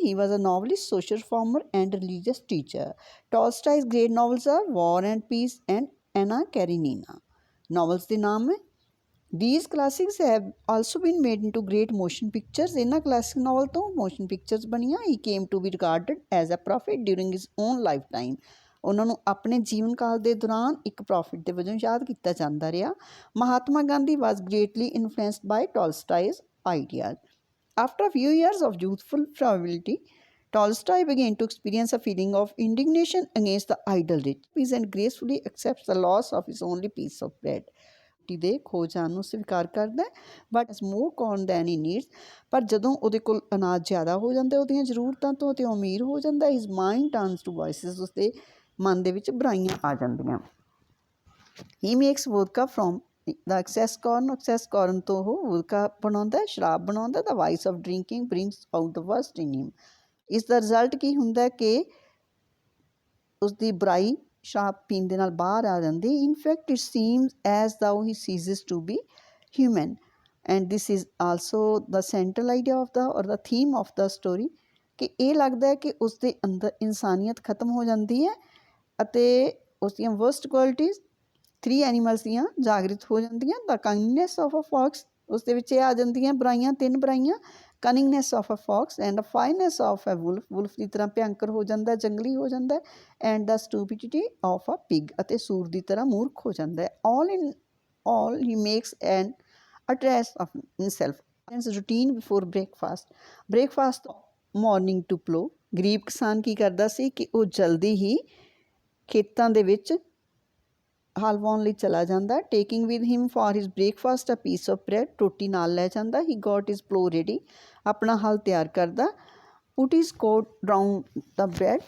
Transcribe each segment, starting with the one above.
he was a novelist, social reformer, and religious teacher. Tolstoy's great novels are War and Peace and Anna Karenina. Novels ਦੇ ਨਾਮ ਹੈ। These classics have also been made into great motion pictures. ਇਹਨਾਂ classic novel ਤੋਂ motion pictures ਬਣੀਆਂ। He came to be regarded as a prophet during his own lifetime. ਉਹਨਾਂ ਨੂੰ ਆਪਣੇ ਜੀਵਨ ਕਾਲ ਦੇ ਦੌਰਾਨ ਇੱਕ ਪ੍ਰੋਫਿਟ ਦੇ ਵਜੋਂ ਯਾਦ ਕੀਤਾ ਜਾਂਦਾ ਰਿਹਾ। Mahatma Gandhi was greatly influenced by Tolstoy's ideas. After a few years of youthful frivolity, Tolstoy began to experience a feeling of indignation against the idle rich. Peasant gracefully accepts the loss of his only piece of bread. ਦੇ ਖੋ ਜਾਣ ਨੂੰ ਸਵੀਕਾਰ ਕਰਦਾ but more corn than he needs. ਪਰ ਜਦੋਂ ਉਹਦੇ ਕੋਲ ਅਨਾਜ ਜ਼ਿਆਦਾ ਹੋ ਜਾਂਦਾ, ਉਹਦੀਆਂ ਜ਼ਰੂਰਤਾਂ ਤੋਂ ਅਤੇ ਅਮੀਰ ਹੋ ਜਾਂਦਾ, his mind turns to vices, ਉਸਦੇ ਮਨ ਦੇ ਵਿੱਚ ਬੁਰਾਈਆਂ ਆ ਜਾਂਦੀਆਂ। He makes vodka from the excess corn ਤੋਂ ਉਹ ਵੋਦਕਾ ਬਣਾਉਂਦਾ, ਸ਼ਰਾਬ ਬਣਾਉਂਦਾ। The vice of drinking brings out the worst in him. ਇਸ ਦਾ ਰਿਜ਼ਲਟ ਕੀ ਹੁੰਦਾ ਕਿ ਉਸਦੀ ਬੁਰਾਈ ਸ਼ਰਾਬ ਪੀਣ ਦੇ ਨਾਲ ਬਾਹਰ ਆ ਜਾਂਦੀ। In fact it seems as though he ceases to be human, and this is also the central idea of the or the theme of the story, ਕਿ ਇਹ ਲੱਗਦਾ ਹੈ ਕਿ ਉਸਦੇ ਅੰਦਰ ਇਨਸਾਨੀਅਤ ਖਤਮ ਹੋ ਜਾਂਦੀ ਹੈ ਅਤੇ ਉਸਦੀਆਂ ਵਰਸਟ ਕੁਆਲਿਟੀਜ਼ 3 ਐਨੀਮਲਸ ਦੀਆਂ ਜਾਗਰਿਤ ਹੋ ਜਾਂਦੀਆਂ। The kindness of a fox, ਉਸਦੇ ਵਿੱਚ ਇਹ ਆ ਜਾਂਦੀਆਂ ਬੁਰਾਈਆਂ, 3 ਬੁਰਾਈਆਂ। Cunningness of a fox and a fineness of a wolf ਦੀ ਤਰ੍ਹਾਂ ਭਿਅੰਕਰ ਹੋ ਜਾਂਦਾ, ਜੰਗਲੀ ਹੋ ਜਾਂਦਾ। And the stupidity of a pig, ਅਤੇ ਸੂਰ ਦੀ ਤਰ੍ਹਾਂ ਮੂਰਖ ਹੋ ਜਾਂਦਾ। All in all he makes an address of himself routine before breakfast morning to plough. ਗਰੀਬ ਕਿਸਾਨ ਕੀ ਕਰਦਾ ਸੀ ਕਿ ਉਹ ਜਲਦੀ ਹੀ ਖੇਤਾਂ ਦੇ ਵਿੱਚ ਹਲ ਵਾਹੁਣ ਲਈ ਚਲਾ ਜਾਂਦਾ। Taking with him for his breakfast a piece of bread, ਰੋਟੀ ਨਾਲ ਲੈ ਜਾਂਦਾ। He got his plough ready, ਆਪਣਾ ਹਲ ਤਿਆਰ ਕਰਦਾ। Put his coat round the bread,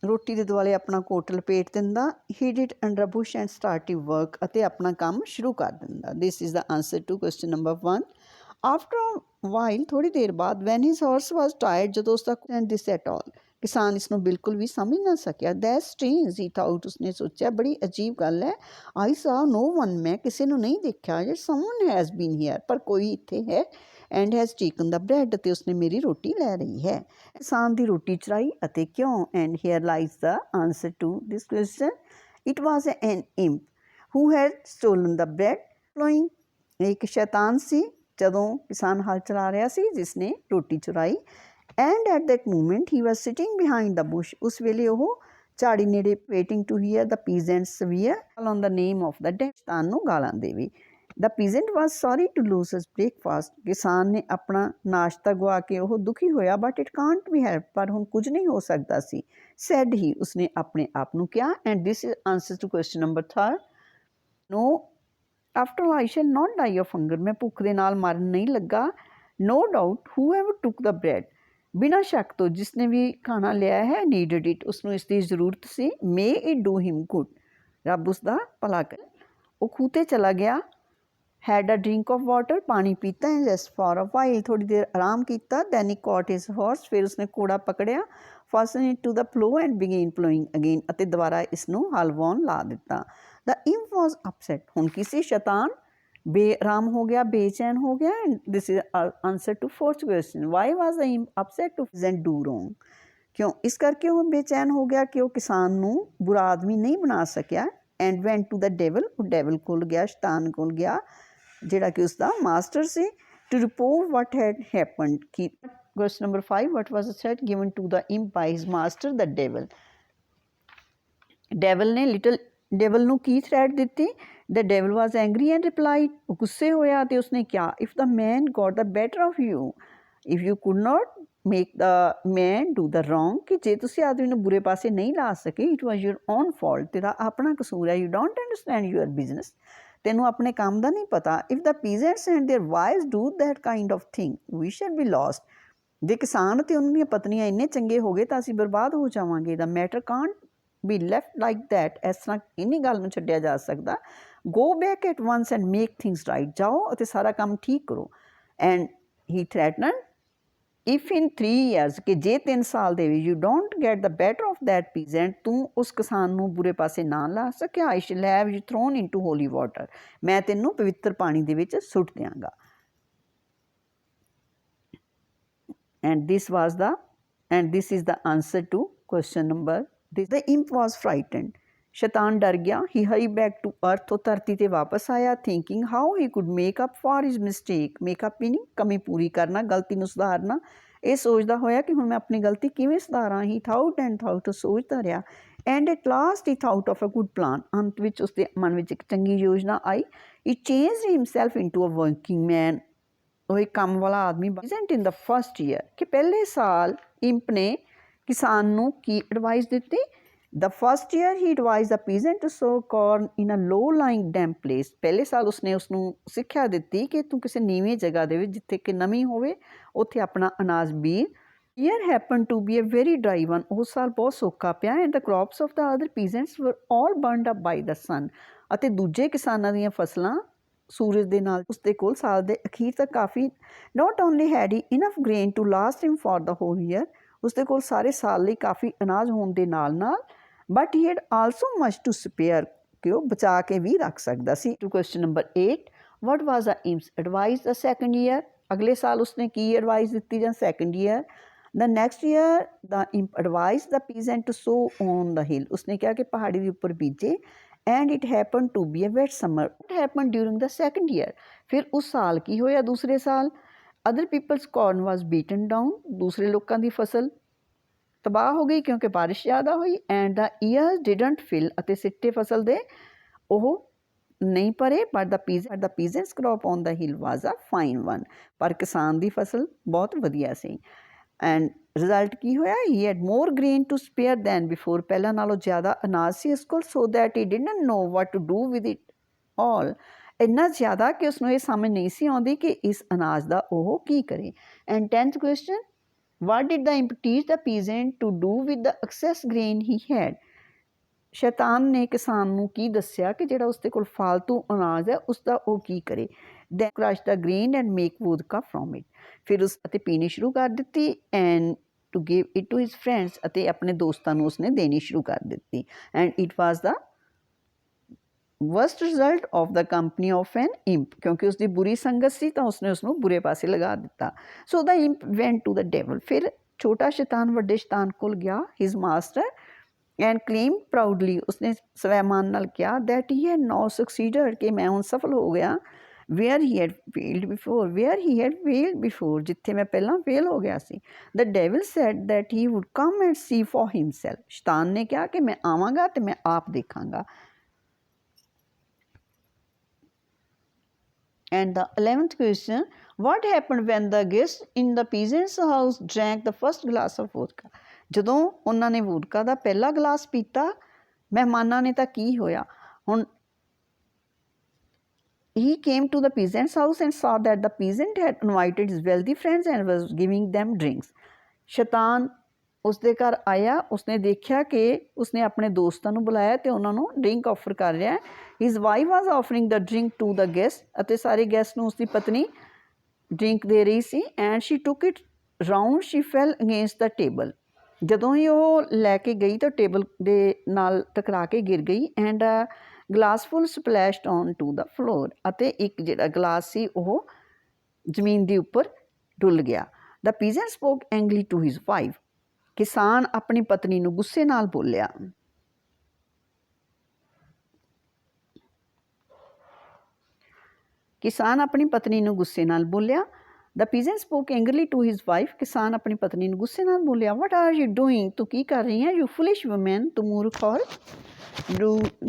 ਰੋਟੀ ਦੇ ਦੁਆਲੇ ਆਪਣਾ ਕੋਟ ਲਪੇਟ ਦਿੰਦਾ। Hid it under bush and start work, ਅਤੇ ਆਪਣਾ ਕੰਮ ਸ਼ੁਰੂ ਕਰ ਦਿੰਦਾ। This is the answer to question number 1। After while, ਥੋੜ੍ਹੀ ਦੇਰ ਬਾਅਦ, ਵੈਨ ਹਿਜ਼ ਹਾਰਸ ਵਾਜ਼ ਟਾਇਰਡ, ਜਦੋਂ ਉਸਦਾ ਦਿਸ ਐਟ ਆਲ, ਕਿਸਾਨ ਇਸ ਨੂੰ ਬਿਲਕੁਲ ਵੀ ਸਮਝ ਨਾ ਸਕਿਆ। ਦੈਟ ਸਟ੍ਰੇਂਜ ਹੀ ਥਾਊਟ, ਉਸਨੇ ਸੋਚਿਆ ਬੜੀ ਅਜੀਬ ਗੱਲ ਹੈ। ਆਈ ਸਾ ਨੋ ਵਨ, ਮੈਂ ਕਿਸੇ ਨੂੰ ਨਹੀਂ ਦੇਖਿਆ। ਜੇ ਸਮਨ ਹੈਜ਼ ਬੀਨ ਹੀਅਰ, ਪਰ ਕੋਈ ਇੱਥੇ ਹੈ। And has taken the bread, ਅਤੇ ਉਸਨੇ ਮੇਰੀ ਰੋਟੀ ਲੈ ਲਈ ਹੈ। ਕਿਸਾਨ ਦੀ ਰੋਟੀ ਚੁਰਾਈ, ਅਤੇ ਕਿਉਂ? And here lies the answer to this question. It was an imp who had stolen the bread flowing, ਇੱਕ ਸ਼ੈਤਾਨ ਸੀ ਜਦੋਂ ਕਿਸਾਨ ਹਲ ਚਲਾ ਰਿਹਾ ਸੀ ਜਿਸਨੇ ਰੋਟੀ ਚੁਰਾਈ। And at that moment he was sitting behind the bush, ਉਸ ਵੇਲੇ ਉਹ ਝਾੜੀ ਨੇੜੇ waiting to hear the peasants swear on the name of the dead, ਸ਼ੈਤਾਨ ਨੂੰ ਗਾਲਾਂ ਦੇਵੇ। The peasant was sorry to lose his breakfast, ਕਿਸਾਨ ਨੇ ਆਪਣਾ ਨਾਸ਼ਤਾ ਗਵਾ ਕੇ ਉਹ ਦੁਖੀ ਹੋਇਆ। But it can't be help, ਪਰ ਹੁਣ ਕੁਝ ਨਹੀਂ ਹੋ ਸਕਦਾ ਸੀ। ਸੈਡ ਹੀ, ਉਸਨੇ ਆਪਣੇ ਆਪ ਨੂੰ ਕਿਹਾ। And this is answer to question number 3। No after all I shall not die of hunger, ਮੈਂ ਭੁੱਖ ਦੇ ਨਾਲ ਮਰਨ ਨਹੀਂ ਲੱਗਾ। ਨੋ ਡਾਊਟ ਹੂ ਐਵਰ ਟੁੱਕ ਦ ਬ੍ਰੈਡ, ਬਿਨਾਂ ਸ਼ੱਕ ਤੋਂ ਜਿਸਨੇ ਵੀ ਖਾਣਾ ਲਿਆ ਹੈ, ਨੀਡਡ ਇਟ, ਉਸਨੂੰ ਇਸ ਦੀ ਜ਼ਰੂਰਤ ਸੀ। May it do him good, ਰੱਬ ਉਸਦਾ ਭਲਾ ਕਰੇ। ਉਹ ਖੂਹ 'ਤੇ ਚਲਾ ਗਿਆ। Had a drink of water, ਪਾਣੀ ਪੀਤਾ। ਜਸਟ ਫॉर ਅ ਵਾਈਲ, ਥੋੜ੍ਹੀ ਦੇਰ ਆਰਾਮ ਕੀਤਾ। Then he caught his horse, ਫਿਰ ਉਸਨੇ ਘੋੜਾ ਪਕੜਿਆ। Fasten it to the plough and began ploughing again, ਅਤੇ ਦੁਬਾਰਾ ਇਸ ਨੂੰ ਹਲ ਵਾਹੁਣ ਲਾ ਦਿੱਤਾ। ਦ ਇੰਪ ਵਾਜ਼ ਅਪਸੈਟ, ਹੁਣ ਕਿਸੇ ਸ਼ੈਤਾਨ ਬੇਆਰਾਮ ਹੋ ਗਿਆ, ਬੇਚੈਨ ਹੋ ਗਿਆ। And this is answer to 4th question. Why was the imp upset to present do wrong, ਕਿਉਂ? ਇਸ ਕਰਕੇ ਉਹ ਬੇਚੈਨ ਹੋ ਗਿਆ ਕਿ ਉਹ ਕਿਸਾਨ ਨੂੰ ਬੁਰਾ ਆਦਮੀ ਨਹੀਂ ਬਣਾ ਸਕਿਆ। ਐਂਡ ਵੈਂਟ ਟੂ ਦ ਡੇਵਲ, ਉਹ ਡੇਵਲ ਕੋਲ ਗਿਆ, ਸ਼ੈਤਾਨ ਕੋਲ ਗਿਆ ਜਿਹੜਾ ਕਿ ਉਸਦਾ ਮਾਸਟਰ ਸੀ। To report what had happened, ਕਿ question number 5, what was the threat given to the imp by his master the devil. Devil ਨੇ ਡੇਵਲ ਨੂੰ ਕੀ ਥ੍ਰੈਟ ਦਿੱਤੀ? The devil was angry and replied, ਉਹ ਗੁੱਸੇ ਹੋਇਆ ਅਤੇ ਉਸਨੇ ਕਿਹਾ, if the man got the better of you, if you could not make the man do the wrong, ਕਿ ਜੇ ਤੁਸੀਂ ਆਦਮੀ ਨੂੰ ਬੁਰੇ ਪਾਸੇ ਨਹੀਂ ਲਾ ਸਕੇ, it was your own fault, ਤੇਰਾ ਆਪਣਾ ਕਸੂਰ ਹੈ। You don't understand your business, ਤੈਨੂੰ ਆਪਣੇ ਕੰਮ ਦਾ ਨਹੀਂ ਪਤਾ। If the peasants and their wives do that kind of thing, we shall be lost, ਜੇ ਕਿਸਾਨ ਅਤੇ ਉਹਨਾਂ ਦੀਆਂ ਪਤਨੀਆਂ ਇੰਨੇ ਚੰਗੇ ਹੋ ਗਏ ਤਾਂ ਅਸੀਂ ਬਰਬਾਦ ਹੋ ਜਾਵਾਂਗੇ। The matter can't be left like that, ਇਸ ਤਰ੍ਹਾਂ ਇੰਨੀ ਗੱਲ ਨੂੰ ਛੱਡਿਆ ਜਾ ਸਕਦਾ। Go back at once and make things right, ਜਾਓ ਅਤੇ ਸਾਰਾ ਕੰਮ ਠੀਕ ਕਰੋ। And he threatened if in 3 years, ਕਿ ਜੇ 3 ਸਾਲ ਦੇ ਵਿੱਚ you don't get the better of that peasant, ਤੂੰ ਉਸ ਕਿਸਾਨ ਨੂੰ ਬੁਰੇ ਪਾਸੇ ਨਾ ਲਾ ਸਕਿਆ, I shall have you thrown in to Holi water, ਮੈਂ ਤੈਨੂੰ ਪਵਿੱਤਰ ਪਾਣੀ ਦੇ ਵਿੱਚ ਸੁੱਟ ਦਿਆਂਗਾ। And this was the and this is the answer to question number this. The imp was frightened. शैतान डर गया. He hurried back to earth. तो धरती ते वापस आया. Thinking how he could make up for his mistake. Make up meaning कमी पूरी करना, गलती ਨੂੰ ਸੁਧਾਰਨਾ. ਇਹ ਸੋਚਦਾ ਹੋਇਆ ਕਿ ਹੁਣ ਮੈਂ ਆਪਣੀ ਗਲਤੀ ਕਿਵੇਂ ਸੁਧਾਰਾਂ. He thought and thought, तो ਸੋਚਦਾ ਰਿਹਾ. And at last he thought of a good plan. ਅੰਤ ਵਿੱਚ ਉਸਦੇ ਮਨ ਵਿੱਚ ਇੱਕ ਚੰਗੀ ਯੋਜਨਾ ਆਈ. He changed himself into a working man. ਉਹ ਇੱਕ ਕੰਮ ਵਾਲਾ ਆਦਮੀ. Peasant in the first year, ਕਿ ਪਹਿਲੇ ਸਾਲ ਇੰਪ ਨੇ ਕਿਸਾਨ ਨੂੰ ਕੀ ਐਡਵਾਈਸ ਦਿੱਤੀ. The first year he advised the peasant to sow corn in a low-lying damp place. ਪਹਿਲੇ ਸਾਲ ਉਸਨੇ ਉਸਨੂੰ ਸਿੱਖਿਆ ਦਿੱਤੀ ਕਿ ਤੂੰ ਕਿਸੇ ਨੀਵੀਂ ਜਗ੍ਹਾ ਦੇ ਵਿੱਚ ਜਿੱਥੇ ਕਿ ਨਮੀ ਹੋਵੇ ਉੱਥੇ ਆਪਣਾ ਅਨਾਜ ਬੀਜ. Year happened to be a very dry one. ਉਹ ਸਾਲ ਬਹੁਤ ਸੋਕਾ ਪਿਆ. And the crops of the other peasants were all burned up by the sun. ਅਤੇ ਦੂਜੇ ਕਿਸਾਨਾਂ ਦੀਆਂ ਫਸਲਾਂ ਸੂਰਜ ਦੇ ਨਾਲ. ਉਸਦੇ ਕੋਲ ਸਾਲ ਦੇ ਅਖੀਰ ਤੱਕ ਕਾਫੀ. Not only had he enough grain to last him for the whole year. ਉਸਦੇ ਕੋਲ ਸਾਰੇ ਸਾਲ ਲਈ ਕਾਫੀ ਅਨਾਜ ਹੋਣ ਦੇ ਨਾਲ ਨਾਲ but he had also much to spare, ਕਿ ਉਹ ਬਚਾ ਕੇ ਵੀ ਰੱਖ ਸਕਦਾ ਸੀ. To question number 8, what was the imp's advice the second year? ਅਗਲੇ ਸਾਲ ਉਸਨੇ ਕੀ ਐਡਵਾਈਸ ਦਿੱਤੀ ਜਾਂ second year? The next year the imp advised the peasant to sow on the hill. ਉਸਨੇ ਕਿਹਾ ਕਿ ਪਹਾੜੀ ਦੇ ਉੱਪਰ ਬੀਜੇ. And it happened to be a wet summer. What happened during the second year? ਫਿਰ ਉਸ ਸਾਲ ਕੀ ਹੋਇਆ ਦੂਸਰੇ ਸਾਲ? Other people's corn was beaten down. ਦੂਸਰੇ ਲੋਕਾਂ ਦੀ ਫਸਲ ਤਬਾਹ ਹੋ ਗਈ ਕਿਉਂਕਿ ਬਾਰਿਸ਼ ਜ਼ਿਆਦਾ ਹੋਈ. And the ear didn't fill, ਅਤੇ ਸਿੱਟੇ ਫਸਲ ਦੇ ਉਹ ਨਹੀਂ ਭਰੇ. But the peasant's crop on the hill was a fine one. ਪਰ ਕਿਸਾਨ ਦੀ ਫਸਲ ਬਹੁਤ ਵਧੀਆ ਸੀ. ਐਂਡ ਰਿਜ਼ਲਟ ਕੀ ਹੋਇਆ? He had more grain to spare than before. ਪਹਿਲਾਂ ਨਾਲੋਂ ਜ਼ਿਆਦਾ ਅਨਾਜ ਸੀ ਇਸ ਕੋਲ. So that he didn't know what to do with it all. ਇੰਨਾ ਜ਼ਿਆਦਾ ਕਿ ਉਸਨੂੰ ਇਹ ਸਮਝ ਨਹੀਂ ਸੀ ਆਉਂਦੀ ਕਿ ਇਸ ਅਨਾਜ ਦਾ ਉਹ ਕੀ ਕਰੇ. And 10th question, what did the imp teach the peasant to do with the excess grain he had? ਸ਼ੈਤਾਨ ਨੇ ਕਿਸਾਨ ਨੂੰ ਕੀ ਦੱਸਿਆ ਕਿ ਜਿਹੜਾ ਉਸਦੇ ਕੋਲ ਫਾਲਤੂ ਅਨਾਜ ਹੈ ਉਸਦਾ ਉਹ ਕੀ ਕਰੇ. then crush the grain and make vodka from it. ਫਿਰ ਉਸ ਅਤੇ ਪੀਣੀ ਸ਼ੁਰੂ ਕਰ ਦਿੱਤੀ. and to give it to his friends, ਅਤੇ ਆਪਣੇ ਦੋਸਤਾਂ ਨੂੰ ਉਸਨੇ ਦੇਣੀ ਸ਼ੁਰੂ ਕਰ ਦਿੱਤੀ. and it was the worst result of the company of an imp. ਕਿਉਂਕਿ ਉਸਦੀ ਬੁਰੀ ਸੰਗਤ ਸੀ ਤਾਂ ਉਸਨੇ ਉਸਨੂੰ ਬੁਰੇ ਪਾਸੇ ਲਗਾ ਦਿੱਤਾ. so the imp went to the devil. ਫਿਰ ਛੋਟਾ ਸ਼ੈਤਾਨ ਵੱਡੇ ਸ਼ੈਤਾਨ ਕੋਲ ਗਿਆ. his master and claimed proudly. ਉਸਨੇ ਸਵੈਮਾਨ ਨਾਲ ਕਿਹਾ that he had now succeeded, ਕਿ ਮੈਂ ਹੁਣ ਸਫਲ ਹੋ ਗਿਆ. where he had failed before, ਜਿੱਥੇ ਮੈਂ ਪਹਿਲਾਂ ਫੇਲ ਹੋ ਗਿਆ ਸੀ. the devil said that he would come and see for himself. ਸ਼ੈਤਾਨ ਨੇ ਕਿਹਾ ਕਿ ਮੈਂ ਆਵਾਂਗਾ ਤੇ ਮੈਂ ਆਪ ਦੇਖਾਂਗਾ. And the 11th question, what happened when the guests in the peasant's house drank the first glass of vodka? ਜਦੋਂ ਉਹਨਾਂ ਨੇ ਵੋਡਕਾ ਦਾ ਪਹਿਲਾ ਗਲਾਸ ਪੀਤਾ ਮਹਿਮਾਨਾਂ ਨੇ ਤਾਂ ਕੀ ਹੋਇਆ. ਹੁਣ he came to the peasant's house and saw that the peasant had invited his wealthy friends and was giving them drinks. ਸ਼ੈਤਾਨ ਉਸਦੇ ਘਰ ਆਇਆ. ਉਸਨੇ ਦੇਖਿਆ ਕਿ ਉਸਨੇ ਆਪਣੇ ਦੋਸਤਾਂ ਨੂੰ ਬੁਲਾਇਆ ਅਤੇ ਉਹਨਾਂ ਨੂੰ ਡਰਿੰਕ ਆਫਰ ਕਰ ਰਿਹਾ. His wife was offering the drink to the guest, ਅਤੇ ਸਾਰੇ ਗੈਸਟ ਨੂੰ ਉਸਦੀ ਪਤਨੀ ਡਰਿੰਕ ਦੇ ਰਹੀ ਸੀ. And she took it round, she fell against the table. ਜਦੋਂ ਹੀ ਉਹ ਲੈ ਕੇ ਗਈ ਤਾਂ ਟੇਬਲ ਦੇ ਨਾਲ ਟਕਰਾ ਕੇ ਗਿਰ ਗਈ. And glass full splashed onto the floor, ਅਤੇ ਇੱਕ ਜਿਹੜਾ ਗਲਾਸ ਸੀ ਉਹ ਜ਼ਮੀਨ ਦੇ ਉੱਪਰ ਡੁੱਲ ਗਿਆ. ਦਾ ਪੀਜ਼ੈਂਟ ਸਪੋਕ ਐਂਗਲੀ ਟੂ ਹਿਜ਼ ਵਾਈਫ. ਕਿਸਾਨ ਆਪਣੀ ਪਤਨੀ ਨੂੰ ਗੁੱਸੇ ਨਾਲ ਬੋਲਿਆ. ਕਿਸਾਨ ਆਪਣੀ ਪਤਨੀ ਨੂੰ ਗੁੱਸੇ ਨਾਲ ਬੋਲਿਆ. The peasant spoke angrily to his wife. ਕਿਸਾਨ ਆਪਣੀ ਪਤਨੀ ਨੂੰ ਗੁੱਸੇ ਨਾਲ ਬੋਲਿਆ. What are you doing? ਤੂੰ ਕੀ ਕਰ ਰਹੀ ਹੈ? You foolish woman, ਤੂੰ ਮੂਰਖ ਔਰਤ.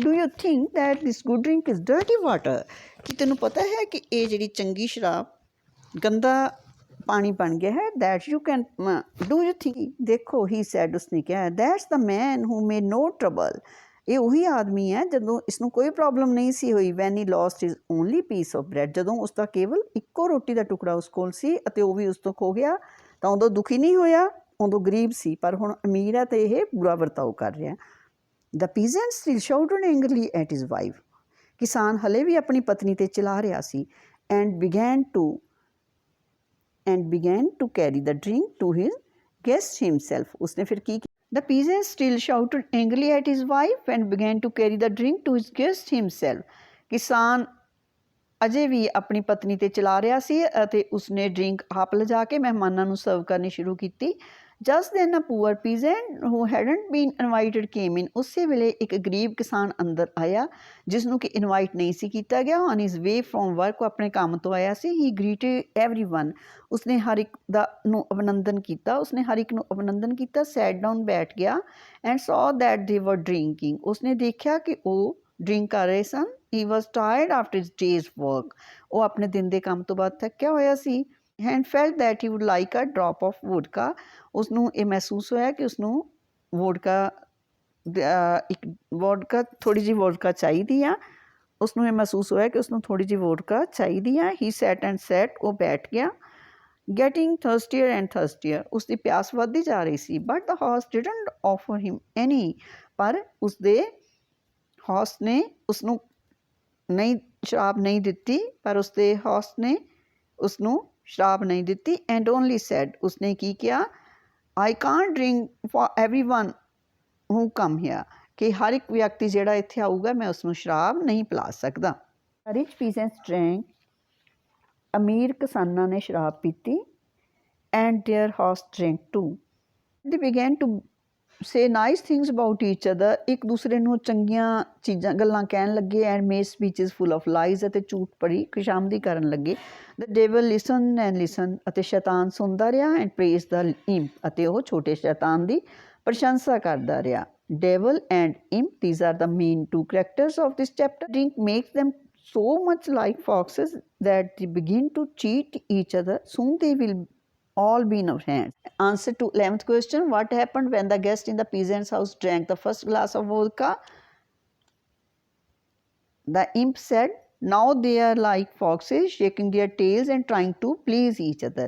Do you think that this good drink is dirty water? ਕੀ ਤੈਨੂੰ ਪਤਾ ਹੈ ਕਿ ਇਹ ਜਿਹੜੀ ਚੰਗੀ ਸ਼ਰਾਬ ਗੰਦਾ ਪਾਣੀ ਬਣ ਗਿਆ ਹੈ. That you can do you think? ਦੇਖੋ, he said, ਉਸਨੇ ਕਿਹਾ, that's the man who made no trouble. ਇਹ ਉਹੀ ਆਦਮੀ ਹੈ ਜਦੋਂ ਇਸਨੂੰ ਕੋਈ ਪ੍ਰੋਬਲਮ ਨਹੀਂ ਸੀ ਹੋਈ. when he lost his only piece of bread, ਜਦੋਂ ਉਸਦਾ ਕੇਵਲ ਇੱਕੋ ਰੋਟੀ ਦਾ ਟੁਕੜਾ ਉਸ ਕੋਲ ਸੀ ਅਤੇ ਉਹ ਵੀ ਉਸ ਤੋਂ ਖੋ ਗਿਆ ਤਾਂ ਉਦੋਂ ਦੁਖੀ ਨਹੀਂ ਹੋਇਆ. ਉਦੋਂ ਗਰੀਬ ਸੀ, ਪਰ ਹੁਣ ਅਮੀਰ ਹੈ ਅਤੇ ਇਹ ਬੁਰਾ ਵਰਤਾਓ ਕਰ ਰਿਹਾ. the peasant still shouted angrily at his wife. ਕਿਸਾਨ ਹਲੇ ਵੀ ਆਪਣੀ ਪਤਨੀ 'ਤੇ ਚਲਾ ਰਿਹਾ ਸੀ. and began to carry the drink to his guest himself. ਉਸਨੇ ਫਿਰ ਕੀ ਕੀਤਾ? The peasant still shouted angrily at his wife and began to carry the drink to his guest himself. ਕਿਸਾਨ ਅਜੇ ਵੀ ਆਪਣੀ ਪਤਨੀ 'ਤੇ ਚਲਾ ਰਿਹਾ ਸੀ ਅਤੇ ਉਸਨੇ ਡਰਿੰਕ ਆਪ ਲਿਜਾ ਕੇ ਮਹਿਮਾਨਾਂ ਨੂੰ ਸਰਵ ਕਰਨੀ ਸ਼ੁਰੂ ਕੀਤੀ. Just then a poor peasant who hadn't been invited came in। ਉਸੇ ਵੇਲੇ ਇੱਕ ਗਰੀਬ ਕਿਸਾਨ ਅੰਦਰ ਆਇਆ ਜਿਸਨੂੰ ਕਿ ਇਨਵਾਈਟ ਨਹੀਂ ਸੀ ਕੀਤਾ ਗਿਆ। on his way from work, ਉਹ ਆਪਣੇ ਕੰਮ ਤੋਂ ਆਇਆ ਸੀ। he greeted everyone, ਉਸਨੇ ਹਰ ਇੱਕ ਦਾ ਨੂੰ ਅਭਿਨੰਦਨ ਕੀਤਾ, ਉਸਨੇ ਹਰ ਇੱਕ ਨੂੰ ਅਭਿਨੰਦਨ ਕੀਤਾ। sat down, ਬੈਠ ਗਿਆ। and saw that they were drinking, ਉਸਨੇ ਦੇਖਿਆ ਕਿ ਉਹ ਡਰਿੰਕ ਕਰ ਰਹੇ ਸਨ। he was tired after his day's work, ਉਹ ਆਪਣੇ ਦਿਨ ਦੇ ਕੰਮ ਤੋਂ ਬਾਅਦ ਥੱਕਿਆ ਹੋਇਆ ਸੀ। and felt that he would like a drop of vodka, ਉਸਨੂੰ ਇਹ ਮਹਿਸੂਸ ਹੋਇਆ ਕਿ ਉਸਨੂੰ ਵੋਡਕਾ ਥੋੜ੍ਹੀ ਜਿਹੀ ਵੋਡਕਾ ਚਾਹੀਦੀ ਆ। ਉਸਨੂੰ ਇਹ ਮਹਿਸੂਸ ਹੋਇਆ ਕਿ ਉਸਨੂੰ ਥੋੜ੍ਹੀ ਜਿਹੀ ਵੋਡਕਾ ਚਾਹੀਦੀ ਆ। he sat and sat, ਉਹ ਬੈਠ ਗਿਆ। getting thirstier and thirstier, ਉਸਦੀ ਪਿਆਸ ਵੱਧਦੀ ਜਾ ਰਹੀ ਸੀ। but the horse didn't offer him any, ਪਰ ਉਸਦੇ ਹੌਸ ਨੇ ਉਸਨੂੰ ਨਹੀਂ ਸ਼ਰਾਬ ਨਹੀਂ ਦਿੱਤੀ, ਪਰ ਉਸਦੇ ਹੌਸ ਨੇ ਉਸਨੂੰ ਸ਼ਰਾਬ ਨਹੀਂ ਦਿੱਤੀ। and only said, ਉਸਨੇ ਕੀ ਕਿਹਾ, I can't drink for everyone who come here, ਕਿ ਹਰ ਇੱਕ ਵਿਅਕਤੀ ਜਿਹੜਾ ਇੱਥੇ ਆਊਗਾ ਮੈਂ ਉਸਨੂੰ ਸ਼ਰਾਬ ਨਹੀਂ ਪਿਲਾ ਸਕਦਾ। rich peasants drank, ਅਮੀਰ ਕਿਸਾਨਾਂ ਨੇ ਸ਼ਰਾਬ ਪੀਤੀ। and their horse drank too, they began to say nice things about each other, ਇੱਕ ਦੂਸਰੇ ਨੂੰ ਚੰਗੀਆਂ ਚੀਜ਼ਾਂ ਗੱਲਾਂ ਕਹਿਣ ਲੱਗੇ। and made speeches full of lies, ਅਤੇ ਝੂਠ ਭਰੀ ਖੁਸ਼ਾਮਦੀ ਕਰਨ ਲੱਗੇ। the devil listened and listened, ਅਤੇ ਸ਼ੈਤਾਨ ਸੁਣਦਾ ਰਿਹਾ। and praised the imp, ਅਤੇ ਉਹ ਛੋਟੇ ਸ਼ੈਤਾਨ ਦੀ ਪ੍ਰਸ਼ੰਸਾ ਕਰਦਾ ਰਿਹਾ। devil and imp, these are the main two characters of this chapter. drink makes them so much like foxes that they begin to cheat each other, soon they will all be in our hands. Answer to 11th question, what happened when the guest in the peasant's house drank the first glass of vodka? The imp said, now they are like foxes, shaking their tails and trying to please each other.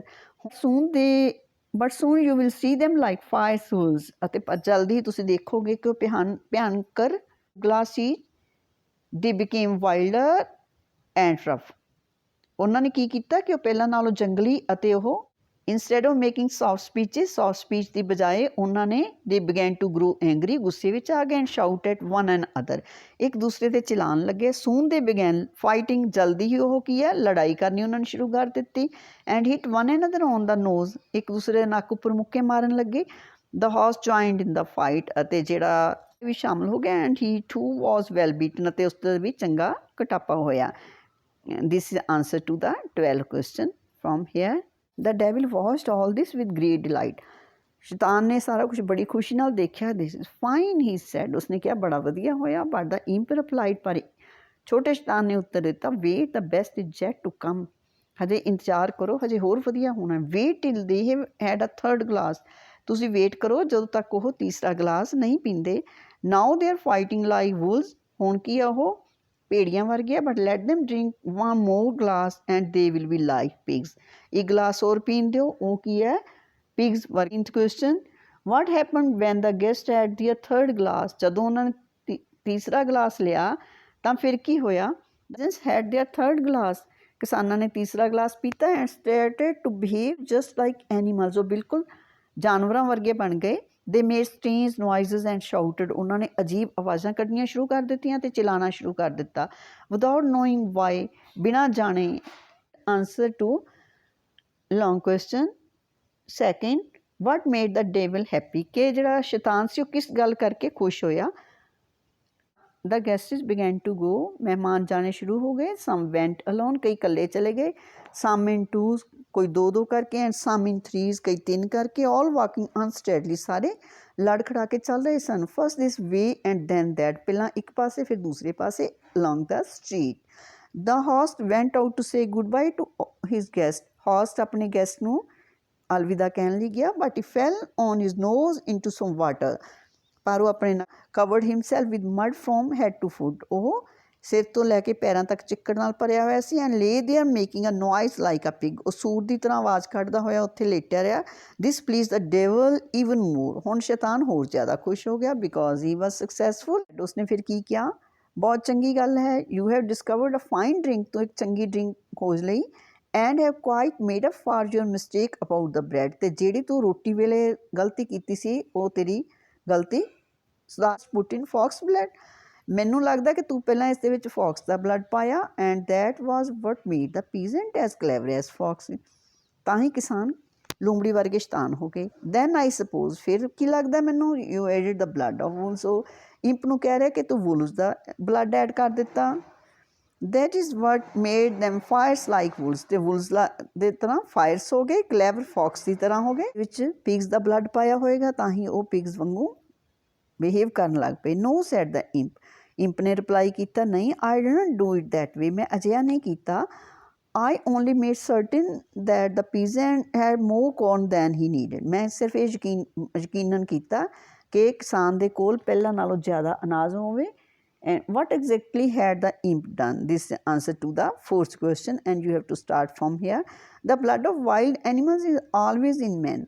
But soon you will see them like fools, ਅਤੇ ਜਲਦੀ ਤੁਸੀਂ ਦੇਖੋਗੇ ਕਿ ਉਹ ਭਿਆਨਕ glass C. they became wilder and rough, ਉਹਨਾਂ ਨੇ ਕੀ ਕੀਤਾ ਕਿ ਉਹ ਪਹਿਲਾਂ ਨਾਲੋਂ ਜੰਗਲੀ ਅਤੇ ਉਹ instead of making soft speech ਦੀ ਬਜਾਏ ਉਹਨਾਂ ਨੇ they began to grow angry, ਗੁੱਸੇ ਵਿੱਚ ਆ ਗਏ। and shout at one another, ਇੱਕ ਦੂਸਰੇ ਤੇ ਚਿਲਾਉਣ ਲੱਗੇ। soon they began fighting, ਜਲਦੀ ਹੀ ਉਹ ਕੀ ਹੈ ਲੜਾਈ ਕਰਨੀ ਉਹਨਾਂ ਨੇ ਸ਼ੁਰੂ ਕਰ ਦਿੱਤੀ। and hit one another on the nose, ਇੱਕ ਦੂਸਰੇ ਦੇ ਨੱਕ ਉੱਪਰ ਮੁੱਕੇ ਮਾਰਨ ਲੱਗੇ। the horse joined in the fight, ਅਤੇ ਜਿਹੜਾ ਵੀ ਸ਼ਾਮਲ ਹੋ ਗਿਆ। and he too was well beaten, ਅਤੇ ਉਸ ਦਾ ਵੀ ਚੰਗਾ ਕਟਾਪਾ ਹੋਇਆ। this is answer to the 12th question from here. The devil watched all this with great delight, ਸ਼ੈਤਾਨ ਨੇ ਸਾਰਾ ਕੁਝ ਬੜੀ ਖੁਸ਼ੀ ਨਾਲ ਦੇਖਿਆ। this is fine, he said, ਉਸਨੇ ਕਿਹਾ ਬੜਾ ਵਧੀਆ ਹੋਇਆ। but the imp replied, ਪਰ ਛੋਟੇ ਸ਼ੈਤਾਨ ਨੇ ਉੱਤਰ ਦਿੱਤਾ, wait, the best is yet to come, ਹਜੇ ਇੰਤਜ਼ਾਰ ਕਰੋ, ਹਜੇ ਹੋਰ ਵਧੀਆ ਹੋਣਾ। wait till they have had a third glass, ਤੁਸੀਂ ਵੇਟ ਕਰੋ ਜਦੋਂ ਤੱਕ ਉਹ ਤੀਸਰਾ ਗਲਾਸ ਨਹੀਂ ਪੀਂਦੇ। now they are fighting like wolves, ਹੁਣ ਕੀ ਆ ਉਹ ਭੇੜੀਆਂ ਵਰਗੇ ਆ। but let them drink one more glass and they will be like pigs, ਇੱਕ ਗਲਾਸ ਹੋਰ ਪੀਣ ਦਿਓ, ਉਹ ਕੀ ਹੈ pigs ਵਰਗੇ। question, what happened when the guest had their third glass, ਜਦੋਂ ਉਹਨਾਂ ਨੇ ਤੀਸਰਾ ਗਲਾਸ ਲਿਆ ਤਾਂ ਫਿਰ ਕੀ ਹੋਇਆ। just had their third glass, ਕਿਸਾਨਾਂ ਨੇ ਤੀਸਰਾ ਗਲਾਸ ਪੀਤਾ। and started to behave just like animals, ਉਹ ਬਿਲਕੁਲ ਜਾਨਵਰਾਂ ਵਰਗੇ ਬਣ ਗਏ। they made strange noises and shouted, ਉਹਨਾਂ ਨੇ ਅਜੀਬ ਆਵਾਜ਼ਾਂ ਕੱਢਣੀਆਂ ਸ਼ੁਰੂ ਕਰ ਦਿੱਤੀਆਂ ਅਤੇ ਚਿਲਾਣਾ ਸ਼ੁਰੂ ਕਰ ਦਿੱਤਾ। without knowing why, ਬਿਨਾਂ ਜਾਣੇ। answer to long question, second, what made the devil happy, ਕਿ ਜਿਹੜਾ ਸ਼ੈਤਾਨ ਸੀ ਉਹ ਕਿਸ ਗੱਲ ਕਰਕੇ ਖੁਸ਼ ਹੋਇਆ। the guests began to go, ਮਹਿਮਾਨ ਜਾਣੇ ਸ਼ੁਰੂ ਹੋ ਗਏ। some went alone, ਕਈ ਇਕੱਲੇ ਚਲੇ ਗਏ। some in twos, ਕੋਈ ਦੋ ਦੋ ਕਰਕੇ। and some in threes, ਕਈ ਤਿੰਨ ਕਰਕੇ। all walking unsteadily, ਸਾਰੇ ਲੜ ਖੜਾ ਕੇ ਚੱਲ ਰਹੇ ਸਨ। first this way and then that, ਪਹਿਲਾਂ ਇੱਕ ਪਾਸੇ ਫਿਰ ਦੂਸਰੇ ਪਾਸੇ along the street. the host went out to say goodbye to his guest, host ਆਪਣੇ guest ਨੂੰ ਅਲਵਿਦਾ ਕਹਿਣ ਲਈ ਗਿਆ। but he fell on his nose into some water, ਪਰ ਉਹ ਆਪਣੇ ਨਾਲ covered himself with mud from head to foot, ਉਹ ਸਿਰ ਤੋਂ ਲੈ ਕੇ ਪੈਰਾਂ ਤੱਕ ਚਿੱਕੜ ਨਾਲ ਭਰਿਆ ਹੋਇਆ ਸੀ। and lay there making a noise like a pig, ਉਹ ਸੂਰ ਦੀ ਤਰ੍ਹਾਂ ਆਵਾਜ਼ ਕੱਢਦਾ ਹੋਇਆ ਉੱਥੇ ਲੇਟਿਆ ਰਿਹਾ। this pleased the devil even more, ਹੁਣ ਸ਼ੈਤਾਨ ਹੋਰ ਜ਼ਿਆਦਾ ਖੁਸ਼ ਹੋ ਗਿਆ because he was successful। ਉਸਨੇ ਫਿਰ ਕੀ ਕਿਹਾ, ਬਹੁਤ ਚੰਗੀ ਗੱਲ ਹੈ, you have discovered a fine drink, ਤੂੰ ਇੱਕ ਚੰਗੀ ਡਰਿੰਕ ਖੋਜ ਲਈ। and have quite made up for your mistake about the bread, ਤੇ ਜਿਹੜੀ ਤੂੰ ਰੋਟੀ ਵੇਲੇ ਗਲਤੀ ਕੀਤੀ ਸੀ ਉਹ ਤੇਰੀ ਗਲਤੀ put in fox blood, ਮੈਨੂੰ ਲੱਗਦਾ ਕਿ ਤੂੰ ਪਹਿਲਾਂ ਇਸ ਦੇ ਵਿੱਚ ਫੌਕਸ ਦਾ ਬਲੱਡ ਪਾਇਆ। and that was what made the peasant as clever as fox, ਤਾਂ ਹੀ ਕਿਸਾਨ ਲੂੰਬੜੀ ਵਰਗੇ ਸ਼ੈਤਾਨ ਹੋ ਗਏ। ਦੈਨ ਆਈ ਸਪੋਜ਼, ਫਿਰ ਕੀ ਲੱਗਦਾ ਮੈਨੂੰ, you added the blood of wolves, ਉਹ ਇੰਪ ਨੂੰ ਕਹਿ ਰਿਹਾ ਕਿ ਤੂੰ ਵੁਲਸ ਦਾ ਬਲੱਡ ਐਡ ਕਰ ਦਿੱਤਾ। That is what made them fierce like wolves, ਤੇ ਵੁਲਸ ਦੇ ਤਰ੍ਹਾਂ ਫਾਇਰਸ ਹੋ ਗਏ, ਕਲੈਵਰ ਫੌਕਸ ਦੀ ਤਰ੍ਹਾਂ ਹੋ ਗਏ। ਵਿੱਚ ਪਿਗਸ ਦਾ ਬਲੱਡ ਪਾਇਆ ਹੋਏਗਾ ਤਾਂ ਹੀ ਉਹ ਪਿਗਸ ਵਾਂਗੂ ਬਿਹੇਵ ਕਰਨ ਲੱਗ ਪਏ। ਨੋ ਸੈਡ ਦ ਇੰਪ, ਇੰਪ ਨੇ ਰਿਪਲਾਈ ਕੀਤਾ, ਨਹੀਂ, I didn't do it that way, ਮੈਂ ਅਜਿਹਾ ਨਹੀਂ ਕੀਤਾ। I only made certain that the peasant had more corn than he needed. ਮੈਂ ਸਿਰਫ ਇਹ ਯਕੀਨਨ ਕੀਤਾ ਕਿ ਕਿਸਾਨ ਦੇ ਕੋਲ ਪਹਿਲਾਂ ਨਾਲੋਂ ਜ਼ਿਆਦਾ ਅਨਾਜ ਹੋਵੇ। And what exactly had the imp done? This answer to the fourth question, and you have to start from here. The blood of wild animals is always in men.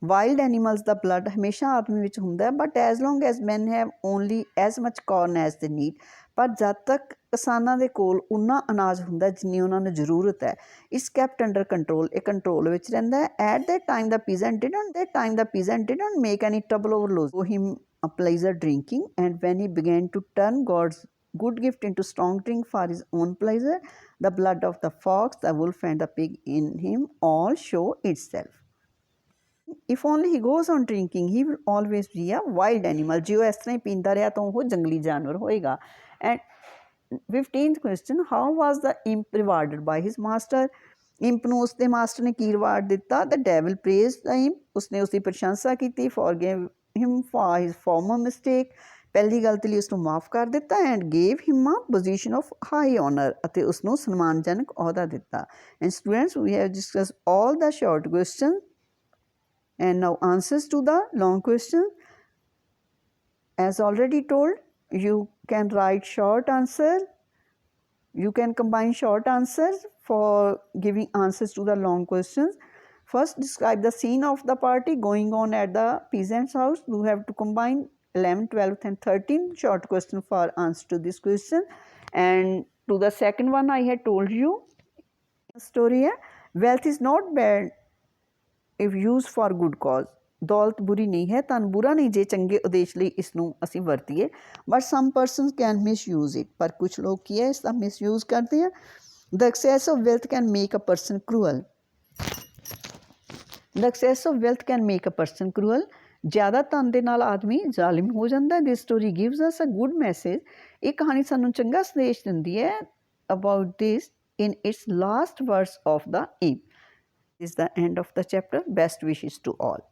Wild animals the blood ਹਮੇਸ਼ਾ ਆਦਮੀ ਵਿੱਚ ਹੁੰਦਾ, but as long as men have only as much corn as they need. ਪਰ ਜਦ ਤੱਕ ਕਿਸਾਨਾਂ ਦੇ ਕੋਲ ਉਨਾ ਅਨਾਜ ਹੁੰਦਾ ਜਿੰਨੀ ਉਹਨਾਂ ਨੂੰ ਜ਼ਰੂਰਤ ਹੈ, ਇਸ ਕੈਪਟ ਅੰਡਰ ਕੰਟਰੋਲ, ਇਹ ਕੰਟਰੋਲ ਵਿੱਚ ਰਹਿੰਦਾ ਹੈ। At that time the peasant didn't make any trouble over losing him a pleasure drinking, and when he began to turn God's good gift into strong drink for his own pleasure, the blood of the fox, the wolf and the pig in him all show itself. If only he goes on drinking, he will always be a wild animal. ਜੇ ਉਹ ਇਸ ਤਰ੍ਹਾਂ ਹੀ ਪੀਂਦਾ ਰਿਹਾ ਤਾਂ ਉਹ ਜੰਗਲੀ ਜਾਨਵਰ ਹੋਏਗਾ। And 15th question, how was the imp rewarded by his master? ਇੰਪ ਨੂੰ ਉਸਦੇ ਮਾਸਟਰ ਨੇ ਕੀ ਰਿਵਾਰਡ ਦਿੱਤਾ? The devil praised the imp, ਉਸਨੇ ਉਸਦੀ ਪ੍ਰਸ਼ੰਸਾ ਕੀਤੀ। Forgave him for his former mistake, ਪਹਿਲੀ ਗਲਤੀ ਲਈ ਉਸਨੂੰ ਮਾਫ ਕਰ ਦਿੱਤਾ। And gave him a position of high honour, ਅਤੇ ਉਸਨੂੰ ਸਨਮਾਨਜਨਕ ਅਹੁਦਾ ਦਿੱਤਾ। And students, we have discuss all the short question and now answers to the long question. As already told, you can write short answer, you can combine short answers for giving answers to the long questions. First, describe the scene of the party going on at the peasant's house. You have to combine 11th, 12th and 13th short question for answer to this question. And to the second one, I had told you story hai, wealth is not bad if used for good cause. ਦੌਲਤ ਬੁਰੀ ਨਹੀਂ ਹੈ, ਤੁਹਾਨੂੰ ਬੁਰਾ ਨਹੀਂ ਜੇ ਚੰਗੇ ਉਦੇਸ਼ ਲਈ ਇਸ ਨੂੰ ਅਸੀਂ ਵਰਤੀਏ। But some persons can misuse it, ਪਰ ਕੁਛ ਲੋਕ ਕੀ ਹੈ ਇਸ ਦਾ ਮਿਸਯੂਜ਼ ਕਰਦੇ ਆ। The excess of wealth can make a person cruel, the excess of wealth can make a person cruel, ਜ਼ਿਆਦਾ ਧਨ ਦੇ ਨਾਲ ਆਦਮੀ ਜ਼ਾਲਿਮ ਹੋ ਜਾਂਦਾ। This story gives us a good message, ਇਹ ਕਹਾਣੀ ਸਾਨੂੰ ਚੰਗਾ ਸੰਦੇਸ਼ ਦਿੰਦੀ ਹੈ about this in its last verse of the imp. This is the end of the chapter. Best wishes to all.